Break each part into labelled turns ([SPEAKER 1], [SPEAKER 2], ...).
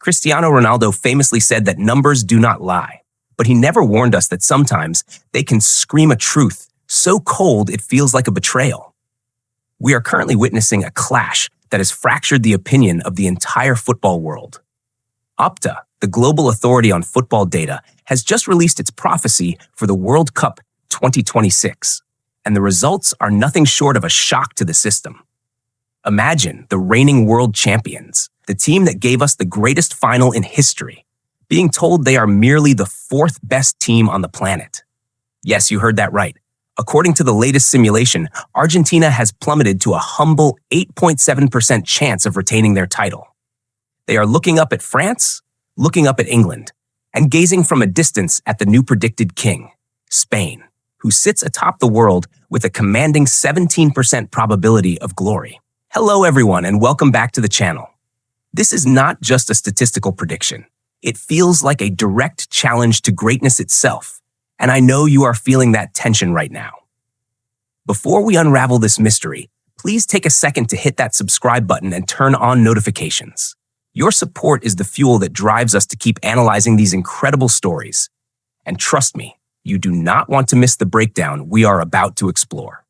[SPEAKER 1] Cristiano Ronaldo famously said that numbers do not lie, but he never warned us that sometimes they can scream a truth so cold it feels like a betrayal. We are currently witnessing a clash that has fractured the opinion of the entire football world. Opta, the global authority on football data, has just released its prophecy for the World Cup 2026, and the results are nothing short of a shock to the system. Imagine the reigning world champions, the team that gave us the greatest final in history, being told they are merely the fourth best team on the planet. Yes, you heard that right. According to the latest simulation, Argentina has plummeted to a humble 8.7% chance of retaining their title. They are looking up at France, looking up at England, and gazing from a distance at the new predicted king, Spain, who sits atop the world with a commanding 17% probability of glory. Hello everyone and welcome back to the channel. This is not just a statistical prediction. It feels like a direct challenge to greatness itself, and I know you are feeling that tension right now. Before we unravel this mystery, please take a second to hit that subscribe button and turn on notifications. Your support is the fuel that drives us to keep analyzing these incredible stories. And trust me, you do not want to miss the breakdown we are about to explore.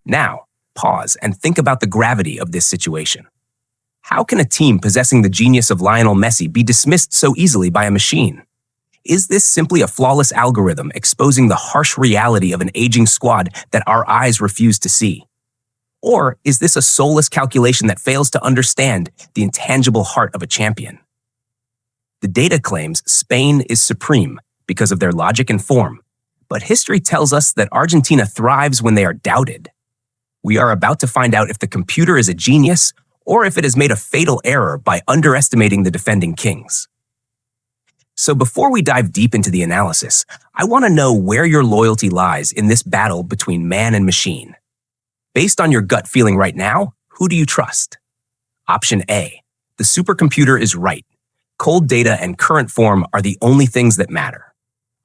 [SPEAKER 1] Now, pause and think about the gravity of this situation. How can a team possessing the genius of Lionel Messi be dismissed so easily by a machine? Is this simply a flawless algorithm exposing the harsh reality of an aging squad that our eyes refuse to see? Or is this a soulless calculation that fails to understand the intangible heart of a champion? The data claims Spain is supreme because of their logic and form, but history tells us that Argentina thrives when they are doubted. We are about to find out if the computer is a genius or if it has made a fatal error by underestimating the defending kings. So before we dive deep into the analysis, I want to know where your loyalty lies in this battle between man and machine. Based on your gut feeling right now, who do you trust? Option A, the supercomputer is right. Cold data and current form are the only things that matter.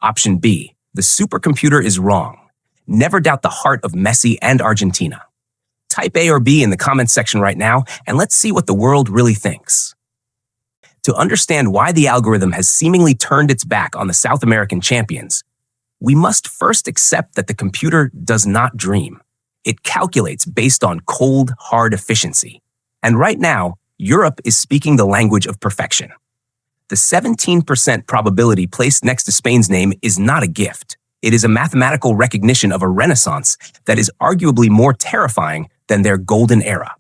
[SPEAKER 1] Option B, the supercomputer is wrong. Never doubt the heart of Messi and Argentina. Type A or B in the comments section right now, and let's see what the world really thinks. To understand why the algorithm has seemingly turned its back on the South American champions, we must first accept that the computer does not dream. It calculates based on cold, hard efficiency. And right now, Europe is speaking the language of perfection. The 17% probability placed next to Spain's name is not a gift. It is a mathematical recognition of a renaissance that is arguably more terrifying than their golden era.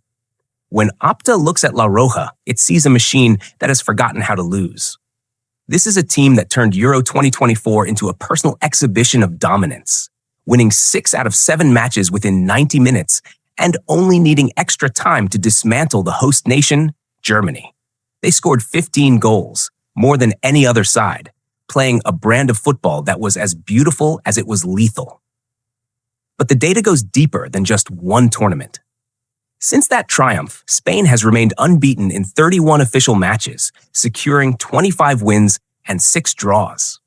[SPEAKER 1] When Opta looks at La Roja, it sees a machine that has forgotten how to lose. This is a team that turned Euro 2024 into a personal exhibition of dominance, winning 6 out of 7 matches within 90 minutes and only needing extra time to dismantle the host nation, Germany. They scored 15 goals, more than any other side, playing a brand of football that was as beautiful as it was lethal. But the data goes deeper than just one tournament. Since that triumph, Spain has remained unbeaten in 31 official matches, securing 25 wins and 6 draws.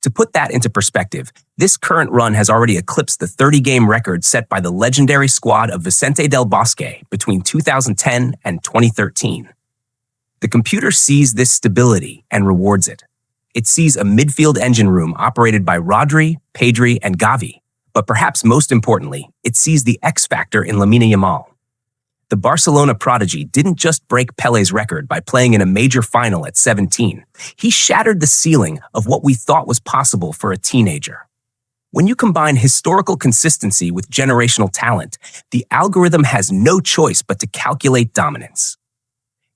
[SPEAKER 1] To put that into perspective, this current run has already eclipsed the 30-game record set by the legendary squad of Vicente del Bosque between 2010 and 2013. The computer sees this stability and rewards it. It sees a midfield engine room operated by Rodri, Pedri, and Gavi. But perhaps most importantly, it sees the X factor in Lamine Yamal. The Barcelona prodigy didn't just break Pele's record by playing in a major final at 17. He shattered the ceiling of what we thought was possible for a teenager. When you combine historical consistency with generational talent, the algorithm has no choice but to calculate dominance.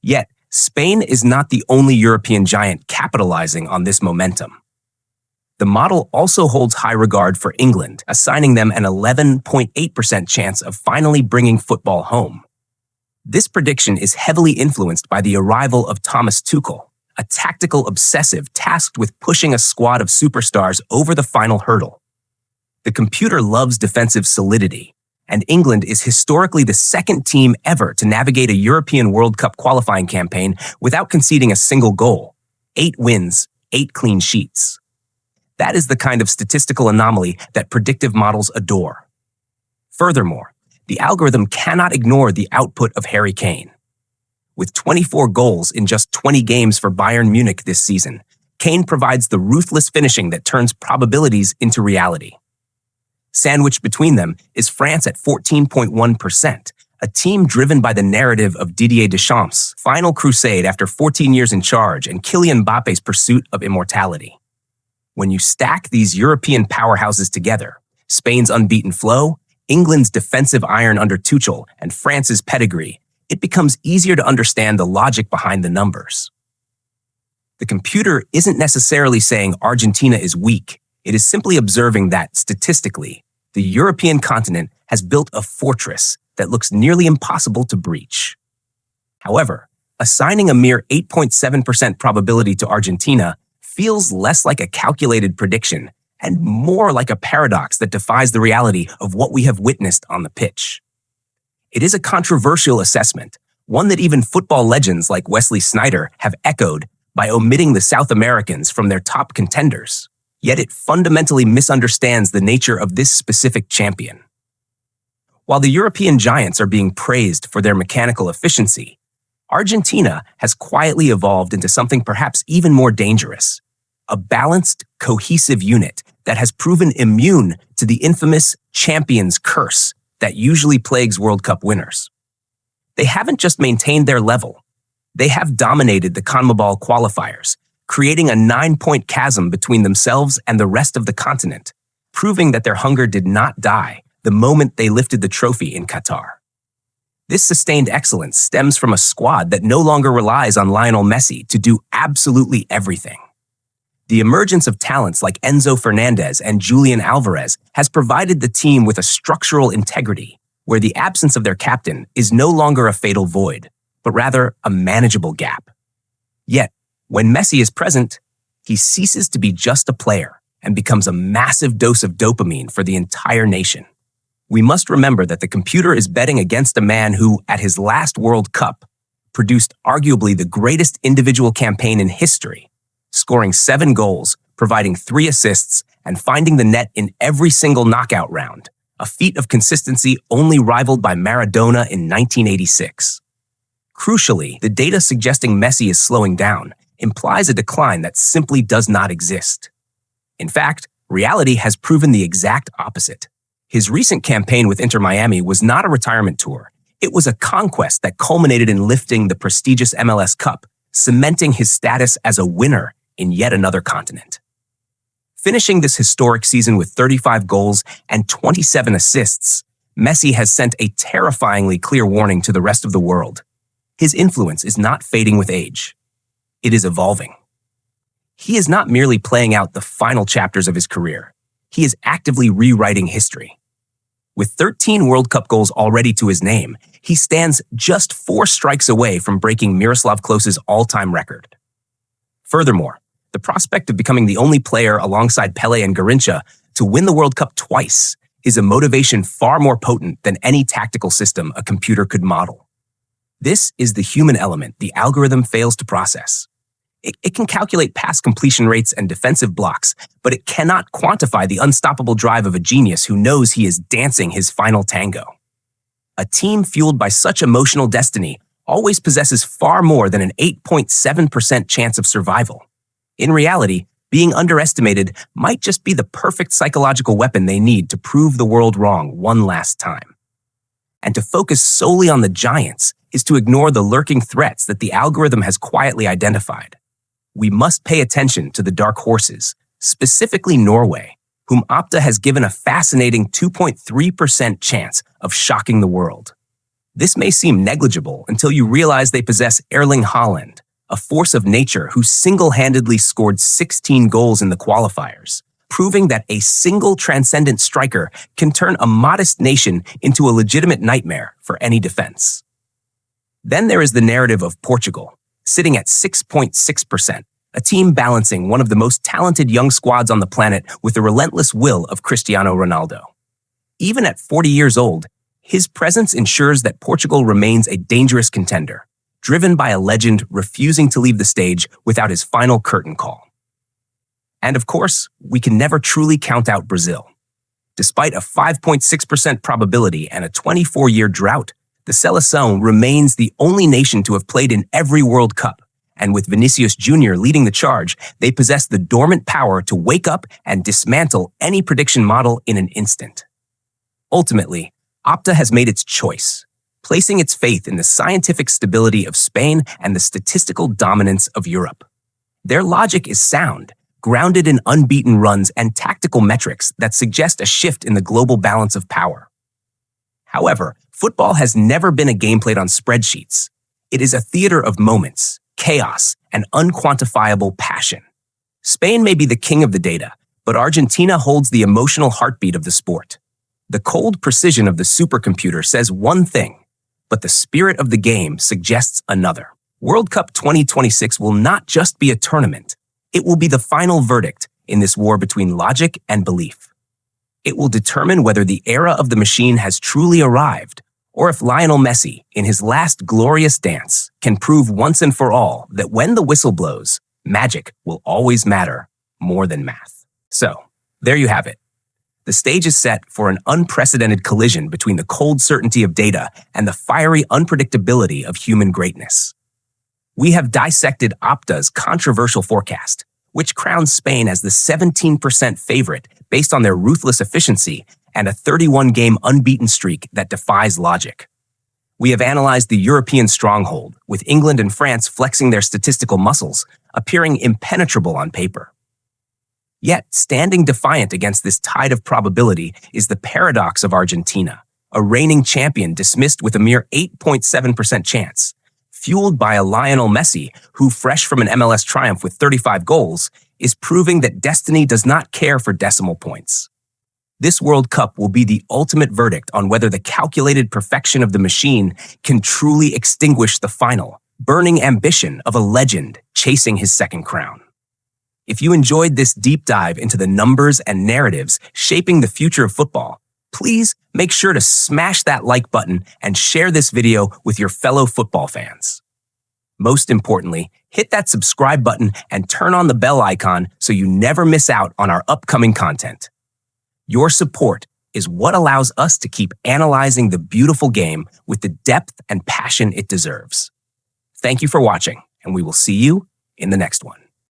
[SPEAKER 1] Yet, Spain is not the only European giant capitalizing on this momentum. The model also holds high regard for England, assigning them an 11.8% chance of finally bringing football home. This prediction is heavily influenced by the arrival of Thomas Tuchel, a tactical obsessive tasked with pushing a squad of superstars over the final hurdle. The computer loves defensive solidity, and England is historically the second team ever to navigate a European World Cup qualifying campaign without conceding a single goal. 8 wins, 8 clean sheets. That is the kind of statistical anomaly that predictive models adore. Furthermore, the algorithm cannot ignore the output of Harry Kane. With 24 goals in just 20 games for Bayern Munich this season, Kane provides the ruthless finishing that turns probabilities into reality. Sandwiched between them is France at 14.1%, a team driven by the narrative of Didier Deschamps' final crusade after 14 years in charge and Kylian Mbappe's pursuit of immortality. When you stack these European powerhouses together, Spain's unbeaten flow, England's defensive iron under Tuchel, and France's pedigree, it becomes easier to understand the logic behind the numbers. The computer isn't necessarily saying Argentina is weak. It is simply observing that, statistically, the European continent has built a fortress that looks nearly impossible to breach. However, assigning a mere 8.7% probability to Argentina feels less like a calculated prediction and more like a paradox that defies the reality of what we have witnessed on the pitch. It is a controversial assessment, one that even football legends like Wesley Sneijder have echoed by omitting the South Americans from their top contenders. Yet it fundamentally misunderstands the nature of this specific champion. While the European giants are being praised for their mechanical efficiency, Argentina has quietly evolved into something perhaps even more dangerous, a balanced, cohesive unit that has proven immune to the infamous champion's curse that usually plagues World Cup winners. They haven't just maintained their level, they have dominated the CONMEBOL qualifiers, creating a 9-point chasm between themselves and the rest of the continent, proving that their hunger did not die the moment they lifted the trophy in Qatar. This sustained excellence stems from a squad that no longer relies on Lionel Messi to do absolutely everything. The emergence of talents like Enzo Fernandez and Julian Alvarez has provided the team with a structural integrity where the absence of their captain is no longer a fatal void, but rather a manageable gap. Yet, when Messi is present, he ceases to be just a player and becomes a massive dose of dopamine for the entire nation. We must remember that the computer is betting against a man who, at his last World Cup, produced arguably the greatest individual campaign in history, scoring 7 goals, providing 3 assists, and finding the net in every single knockout round, a feat of consistency only rivaled by Maradona in 1986. Crucially, the data suggesting Messi is slowing down implies a decline that simply does not exist. In fact, reality has proven the exact opposite. His recent campaign with Inter Miami was not a retirement tour. It was a conquest that culminated in lifting the prestigious MLS Cup, cementing his status as a winner in yet another continent. Finishing this historic season with 35 goals and 27 assists, Messi has sent a terrifyingly clear warning to the rest of the world. His influence is not fading with age. It is evolving. He is not merely playing out the final chapters of his career. He is actively rewriting history. With 13 World Cup goals already to his name, he stands just 4 strikes away from breaking Miroslav Klose's all-time record. Furthermore, the prospect of becoming the only player alongside Pelé and Garrincha to win the World Cup twice is a motivation far more potent than any tactical system a computer could model. This is the human element the algorithm fails to process. It can calculate pass completion rates and defensive blocks, but it cannot quantify the unstoppable drive of a genius who knows he is dancing his final tango. A team fueled by such emotional destiny always possesses far more than an 8.7% chance of survival. In reality, being underestimated might just be the perfect psychological weapon they need to prove the world wrong one last time. And to focus solely on the giants is to ignore the lurking threats that the algorithm has quietly identified. We must pay attention to the dark horses, specifically Norway, whom Opta has given a fascinating 2.3% chance of shocking the world. This may seem negligible until you realize they possess Erling Haaland, a force of nature who single-handedly scored 16 goals in the qualifiers, proving that a single transcendent striker can turn a modest nation into a legitimate nightmare for any defense. Then there is the narrative of Portugal, sitting at 6.6%, a team balancing one of the most talented young squads on the planet with the relentless will of Cristiano Ronaldo. Even at 40 years old, his presence ensures that Portugal remains a dangerous contender, driven by a legend refusing to leave the stage without his final curtain call. And of course, we can never truly count out Brazil. Despite a 5.6% probability and a 24-year drought, the Seleção remains the only nation to have played in every World Cup. And with Vinicius Jr. leading the charge, they possess the dormant power to wake up and dismantle any prediction model in an instant. Ultimately, Opta has made its choice, placing its faith in the scientific stability of Spain and the statistical dominance of Europe. Their logic is sound, grounded in unbeaten runs and tactical metrics that suggest a shift in the global balance of power. However, football has never been a game played on spreadsheets. It is a theater of moments, chaos, and unquantifiable passion. Spain may be the king of the data, but Argentina holds the emotional heartbeat of the sport. The cold precision of the supercomputer says one thing, but the spirit of the game suggests another. World Cup 2026 will not just be a tournament. It will be the final verdict in this war between logic and belief. It will determine whether the era of the machine has truly arrived, or if Lionel Messi, in his last glorious dance, can prove once and for all that when the whistle blows, magic will always matter more than math. So, there you have it. The stage is set for an unprecedented collision between the cold certainty of data and the fiery unpredictability of human greatness. We have dissected Opta's controversial forecast, which crowns Spain as the 17% favorite based on their ruthless efficiency and a 31-game unbeaten streak that defies logic. We have analyzed the European stronghold, with England and France flexing their statistical muscles, appearing impenetrable on paper. Yet, standing defiant against this tide of probability is the paradox of Argentina, a reigning champion dismissed with a mere 8.7% chance, fueled by a Lionel Messi who, fresh from an MLS triumph with 35 goals, is proving that destiny does not care for decimal points. This World Cup will be the ultimate verdict on whether the calculated perfection of the machine can truly extinguish the final, burning ambition of a legend chasing his second crown. If you enjoyed this deep dive into the numbers and narratives shaping the future of football, please make sure to smash that like button and share this video with your fellow football fans. Most importantly, hit that subscribe button and turn on the bell icon so you never miss out on our upcoming content. Your support is what allows us to keep analyzing the beautiful game with the depth and passion it deserves. Thank you for watching, and we will see you in the next one.